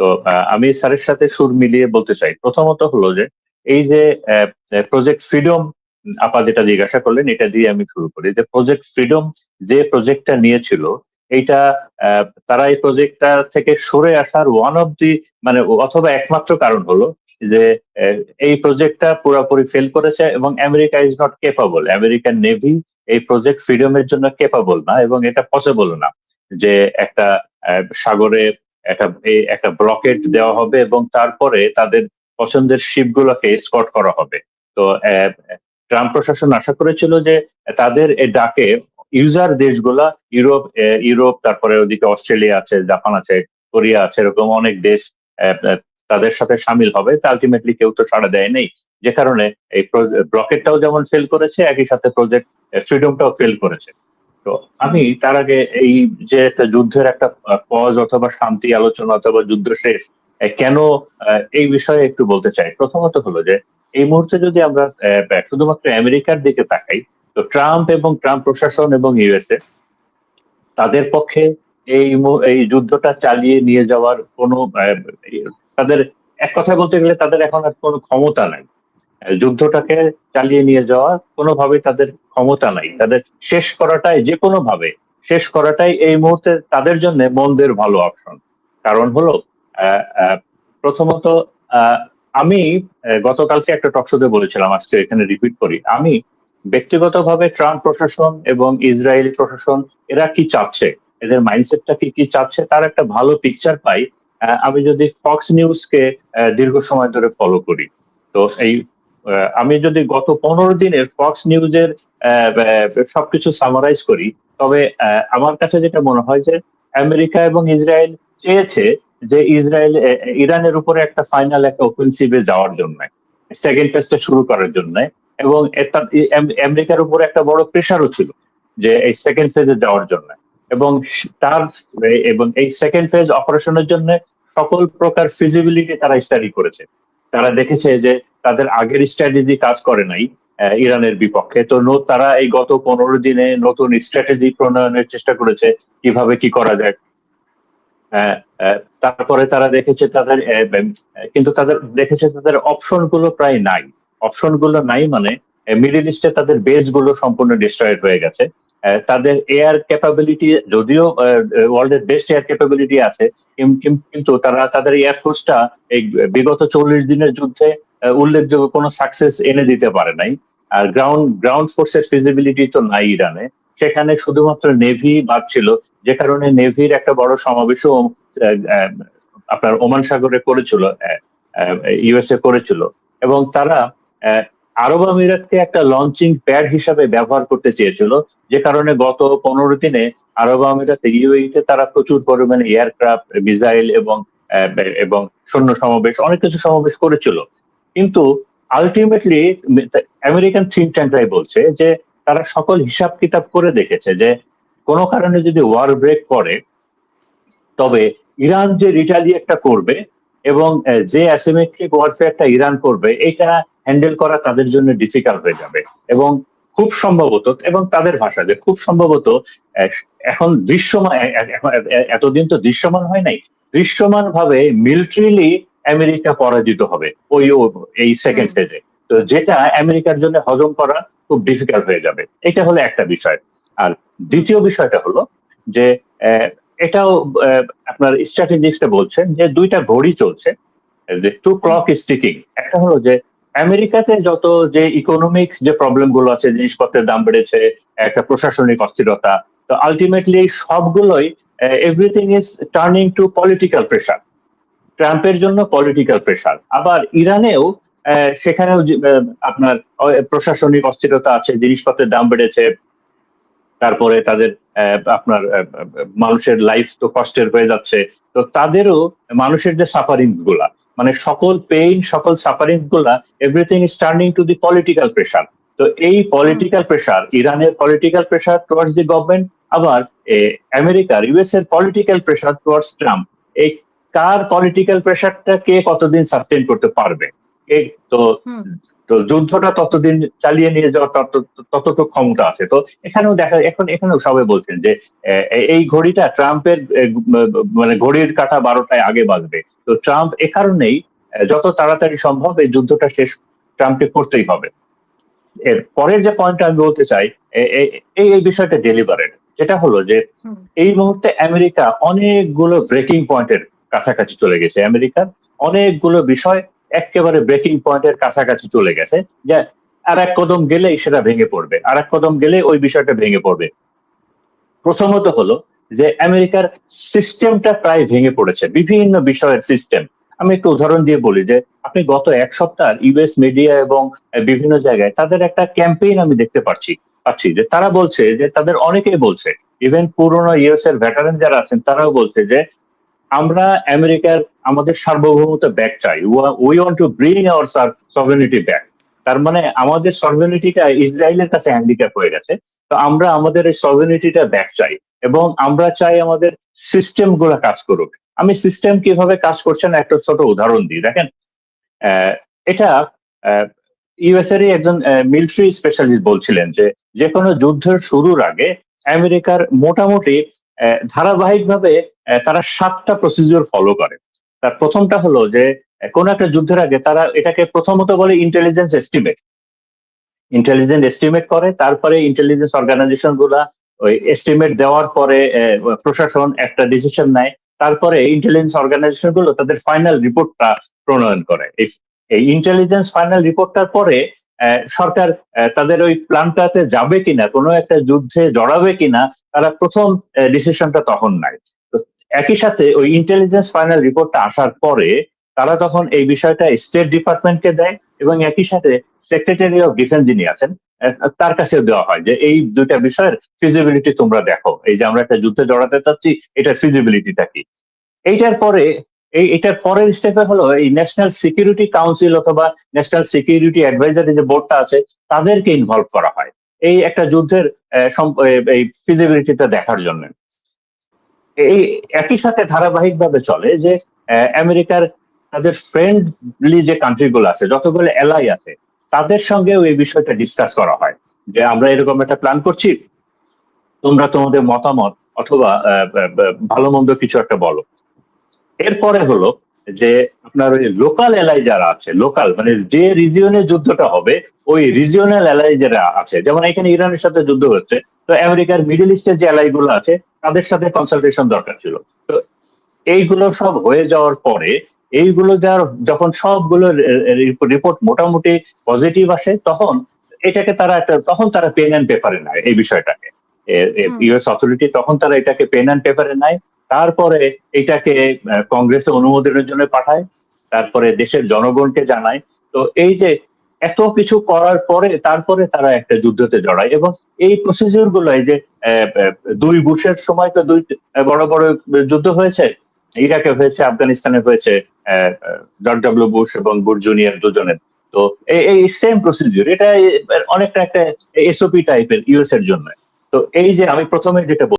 তো আমি স্যারের সাথে সুর মিলিয়ে বলতে চাই, প্রথমত হলো যে এই যে প্রজেক্ট ফ্রিডম, আপা যেটা জিজ্ঞাসা করলেন এটা দিয়ে আমি শুরু করি। যে প্রজেক্ট ফ্রিডম যে প্রজেক্টটা নিয়েছিল, এইটা তারা এই প্রজেক্টটা থেকে সরে আসার ওয়ান অফ দি মানে অথবা একমাত্র কারণ হলো যে আহ, এই প্রজেক্টটা পুরোপুরি ফেল করেছে এবং America is not capable, American navy এই প্রজেক্ট ফ্রিডমের জন্য কেপাবল না এবং এটা পসিবল না যে একটা সাগরে একটা ব্লকেট দেওয়া হবে এবং তারপরে তাদের পছন্দের শিপগুলোকে স্কট করা হবে। তো ট্রাম্প প্রশাসন আশা করেছিল যে তাদের এই ডাকে ইউজার দেশগুলা, ইউরোপ তারপরে ওদিকে অস্ট্রেলিয়া আছে, জাপান আছে, কোরিয়া আছে, এরকম অনেক দেশ আহ, আহ, তাদের সাথে সামিল হবে। তা আলটিমেটলি কেউ তো সাড়া দেয় নেই, যে কারণে এই ব্লকেটটাও যেমন ফেল করেছে, একই সাথে প্রজেক্ট ফ্রিডমটাও ফেল করেছে। তো আমি তার আগে এই যে একটা যুদ্ধের একটা পজ অথবা শান্তি আলোচনা অথবা যুদ্ধ শেষ কেন, এই বিষয়ে একটু বলতে চাই। প্রথমত হলো যে এই মুহূর্তে যদি আমরা শুধুমাত্র আমেরিকার দিকে তাকাই, তো ট্রাম্প এবং ট্রাম্প প্রশাসন এবং ইউএসএ তাদের পক্ষে এই যুদ্ধটা চালিয়ে নিয়ে যাওয়ার কোনো তাদের এক কথায় বলতে গেলে তাদের এখন আর কোনো ক্ষমতা নাই। যুদ্ধটাকে চালিয়ে নিয়ে যাওয়া কোনোভাবেই তাদের ক্ষমতা নাই। তাদের শেষ করাটাই, যে কোনো ভাবে শেষ করাটাই এই মুহূর্তে তাদের জন্য মন্দের ভালো অপশন। কারণ হলো আহ, আহ, প্রথমত আহ, আমি গতকালকে একটা টকশোতে বলেছিলাম, আজকে এখানে রিপিট করি, আমি ব্যক্তিগতভাবে ট্রাম্প প্রশাসন এবং ইসরায়েলি প্রশাসন এরা কি চাচ্ছে, এদের মাইন্ডসেটটা কি কি চাচ্ছে তার একটা ভালো পিকচার পাই আমি যদি ফক্স নিউজকে দীর্ঘ সময় ধরে ফলো করি। তো এই আমি যদি গত 15 দিনের ফক্স নিউজের সবকিছু সামারাইজ করি, তবে আমার কাছে যেটা মনে হয় যে আমেরিকা এবং ইসরায়েল চেয়েছে যে ইসরায়েল ইরানের উপরে একটা ফাইনাল একটা অফেন্সিভে যাওয়ার জন্য, সেকেন্ড ফেজটা শুরু করার জন্য, এবং আমেরিকার উপরে একটা বড় প্রেশারও ছিল যে এই সেকেন্ড ফেজে যাওয়ার জন্য। এবং তার এবং এই সেকেন্ড ফেজ অপারেশনের জন্য সকল প্রকার ফিজিবিলিটি তারা স্টাডি করেছে। তারা দেখেছে যে তাদের আগের স্ট্র্যাটেজি কাজ করে নাই ইরানের বিপক্ষে। তো তারা এই গত 15 দিনে নতুন স্ট্র্যাটেজি প্রণয়নের চেষ্টা করেছে কিভাবে কি করা যায়। তারপরে তারা দেখেছে তাদের কিন্তু তাদের দেখেছে তাদের অপশন গুলো প্রায় নাই। অপশন গুলো নাই মানে মিডল ইস্টে তাদের বেস গুলো সম্পূর্ণ ডিস্ট্রয়েড হয়ে গেছে। তাদের এয়ার ক্যাপাবিলিটি যদিও ওয়ার্ল্ডের বেস্ট এয়ার ক্যাপাবিলিটি আছে, কিন্তু তারা তাদের এয়ারফোর্সটা এই বিগত 40 দিনের যুদ্ধে উল্লেখযোগ্য কোনো সাকসেস এনে দিতে পারে নাই। আর গ্রাউন্ড ফোর্সের ফিজিবিলিটি তো নাই ইরানে। সেখানে শুধুমাত্র নেভি বাদ ছিল, যে কারণে নেভির একটা বড় সমাবেশও আপনার ওমান সাগরে করেছিল, ইউএসএ করেছিল। এবং তারা আহ, আরব আমিরাতকে একটা লঞ্চিং প্যাড হিসাবে ব্যবহার করতে চেয়েছিল, যে কারণে গত 15 দিনে আরব আমিরাতে ইউএইতে তারা প্রচুর পরিমাণে এয়ারক্রাফট, মিসাইল এবং সৈন্য সমাবেশ, অনেক কিছু সমাবেশ করেছিল। কিন্তু আলটিমেটলি আমেরিকান থিঙ্ক ট্যাঙ্করাই বলছে যে তারা সকল হিসাব কিতাব করে দেখেছে যে কোনো কারণে যদি ওয়ার ব্রেক করে, তবে ইরান যে রিটালিয়েটটা করবে এবং যে অ্যাসিমেট্রিক ওয়ারফেয়ারটা ইরান করবে, এটা হ্যান্ডেল করা তাদের জন্য ডিফিকাল্ট হয়ে যাবে। এবং খুব সম্ভবত, এবং তাদের ভাষা যে খুব সম্ভবত এখন দৃশ্যমান, এতদিন তো দৃশ্যমান হয় নাই, দৃশ্যমান ভাবে মিলিটারিলি আমেরিকা পরাজিত হবে এই সেকেন্ড ফেজে। তো যেটা আমেরিকার জন্য হজম করা খুব ডিফিকাল্ট হয়ে যাবে। এটা হলো একটা বিষয়। আর দ্বিতীয় বিষয়টা হলো যে এটাও আপনার স্ট্র্যাটেজিস্টটা বলছেন যে দুইটা ঘড়ি চলছে, যে টু ক্লক ইজ টিকিং। একটা হলো যে আমেরিকাতে যত যে ইকোনমিক যে প্রবলেম গুলো আছে, জিনিসপত্রের দাম বেড়েছে, একটা প্রশাসনিক অস্থিরতা, তো আলটিমেটলি সবগুলোই everything is turning to political pressure. ট্রাম্পের জন্য পলিটিক্যাল প্রেশার। আবার ইরানেও সেখানেও আপনার প্রশাসনিক অস্থিরতা আছে, জিনিসপত্রের দাম বেড়েছে, তারপরে তাদের আপনার মানুষের লাইফ তো কষ্টের হয়ে যাচ্ছে। তো তাদেরও মানুষের যে সাফারিং গুলা, মানে সকল পেইন, সকল সাফারিং গুলা, everything is turning to the political pressure. তো এই পলিটিক্যাল প্রেশার, ইরানের political pressure towards the government, আবার আমেরিকার ইউএস এর পলিটিক্যাল প্রেশার টুয়ার্ডস ট্রাম্প, এই কার পলিটিক্যাল প্রেশারটা কে কতদিন সাস্টেন করতে পারবে। তো তো তো যুদ্ধটা ততদিন চালিয়ে নিয়ে যাওয়ার ততটুকু ক্ষমতা আছে। তো এখানেও এখানেও সবাই বলছেন যে এই ঘড়িটা ট্রাম্পের মানে ঘড়ির কাঁটা 12টায় আগে বাজবে। তো ট্রাম্প এ কারণেই যত তাড়াতাড়ি সম্ভব এই যুদ্ধটা শেষ ট্রাম্পকে করতেই হবে। এর পরের যে পয়েন্টটা আমি বলতে চাই, এই বিষয়টা ডেলিভারেট, যেটা হলো যে এই মুহূর্তে আমেরিকা অনেকগুলো ব্রেকিং পয়েন্টের কাছাকাছি চলে গেছে। আমেরিকার অনেকগুলো বিষয় একেবারে ব্রেকিং পয়েন্টের কাছাকাছি চলে গেছে, যে আর এক কদম গেলেই সেটা ভেঙে পড়বে, আর এক কদম গেলে ওই বিষয়টা ভেঙে পড়বে। প্রথমত হলো যে আমেরিকার সিস্টেমটা প্রায় ভেঙে পড়েছে, বিভিন্ন বিষয়ের সিস্টেম। আমি একটু উদাহরণ দিয়ে বলি যে আপনি গত এক সপ্তাহ ইউএস মিডিয়া এবং বিভিন্ন জায়গায় তাদের একটা ক্যাম্পেইন আমি দেখতে পাচ্ছি যে তারা বলছে, যে তাদের অনেকেই বলছে, ইভেন পুরোনো ইউএস এর ভেটারেন যারা আছেন তারাও বলছে যে আমরা আমেরিকার আমাদের সার্বভৌমত্ব ব্যাক চাই, we want to bring our sovereignty back. তার মানে আমাদের সভেরেনিটিটা ইসরায়েলের কাছে হ্যান্ডিক্যাপ হয়ে গেছে। তো আমরা আমাদের এই সভেরেনিটিটা ব্যাক চাই, এবং আমরা চাই আমাদের সিস্টেম গুলা কাজ করুক। আমি সিস্টেম কিভাবে কাজ করছে না একটা ছোট উদাহরণ দিই, দেখেন। এটা ইউএস এরই একজন মিলিটারি স্পেশালিস্ট বলছিলেন যে যে কোনো যুদ্ধের শুরুর আগে আমেরিকার মোটামুটি ধারাবাহিকভাবে তারা 7টা প্রসিডিউর ফলো করে। তার প্রথমটা হলো যে কোন একটা যুদ্ধের আগে তারা এটাকে প্রথমত বলে ইন্টেলিজেন্স এস্টিমেট করে, তারপরে ইন্টেলিজেন্স অর্গানাইজেশন গুলা ওই এস্টিমেট দেওয়ার পরে প্রশাসন একটা ডিসিশন নেয়, তারপরে ইন্টেলিজেন্স অর্গানাইজেশন গুলো তাদের ফাইনাল রিপোর্টটা প্রণয়ন করে। এই ইন্টেলিজেন্স ফাইনাল রিপোর্টটার পরে সরকার তাদের ওই প্ল্যানটাতে যাবে কিনা, কোনো একটা যুদ্ধে জড়াবে কিনা, তারা প্রথম ডিসিশনটা তখন নেয়। তো একই সাথে ওই ইন্টেলিজেন্স ফাইনাল রিপোর্টটা আসার পরে তারা তখন এই বিষয়টা স্টেট ডিপার্টমেন্টকে দেয়, এবং একই সাথে সেক্রেটারি অফ ডিফেন্স যিনি আছেন তার কাছে দেওয়া হয় যে এই দুইটা বিষয়ের ফিজিবিলিটি তোমরা দেখো, এই যে আমরা একটা যুদ্ধে জড়াতে চাচ্ছি এটার ফিজিবিলিটিটা কি। এইটার পরে এটার পরের স্টেপে হলো এই ন্যাশনাল সিকিউরিটি কাউন্সিল অথবা ন্যাশনাল সিকিউরিটি অ্যাডভাইজারি যে বোর্ডটা আছে তাদেরকে ইনভলভ করা হয় এই একটা যুদ্ধের এই ফিজিবিলিটিটা দেখার জন্য। এই একই সাথে ধারাবাহিকভাবে চলে যে আমেরিকার তাদের ফ্রেন্ডলি যে কান্ট্রিগুলো আছে, যতগুলো এলাই আছে, তাদের সঙ্গেও এই বিষয়টা ডিসকাস করা হয় যে আমরা এরকম একটা প্ল্যান করছি, তোমরা তোমাদের মতামত অথবা ভালো মন্দ কিছু একটা বলো। এরপরে হলো যে আপনার ওই লোকাল এলাই যারা আছে, লোকাল মানে যে রিজিয়নে যুদ্ধটা হবে ওই রিজিয়নাল এলাই যারা আছে, যেমন এখানে ইরানের সাথে যুদ্ধ হচ্ছে, তো আমেরিকার মিডল ইস্টের যে এলাই গুলো আছে তাদের সাথে কনসালটেশন দরকার ছিল। তো এইগুলো সব হয়ে যাওয়ার পরে এইগুলো যখন সবগুলো রিপোর্ট মোটামুটি পজিটিভ আসে, তখন এটাকে তখন তারা পেন অ্যান্ড পেপারে নেয় এই বিষয়টাকে। ইউএস অথরিটি তখন তারা এটাকে পেন অ্যান্ড পেপারে নেয়, তারপরে এটাকে কংগ্রেসে অনুমোদনের জন্য পাঠায়, তারপরে দেশের জনগণকে জানায়। তো এই যে এত কিছু করার পরে তারপরে তারা একটা যুদ্ধতে জড়ায়, এবং এই প্রসিডিউর গুলো এই যে 2 বুশের সময় তো 2 বড় বড় যুদ্ধ হয়েছে, ইরাকে হয়েছে, আফগানিস্তানে হয়েছে, জর্জ ডব্লিউ বুশ এবং বুশ জুনিয়র দুজনের। তো এই সেম প্রসিডিউর, এটা অনেকটা একটা এসওপি টাইপের ইউএস এর জন্য। তো এই যে আমি প্রথমে যেটা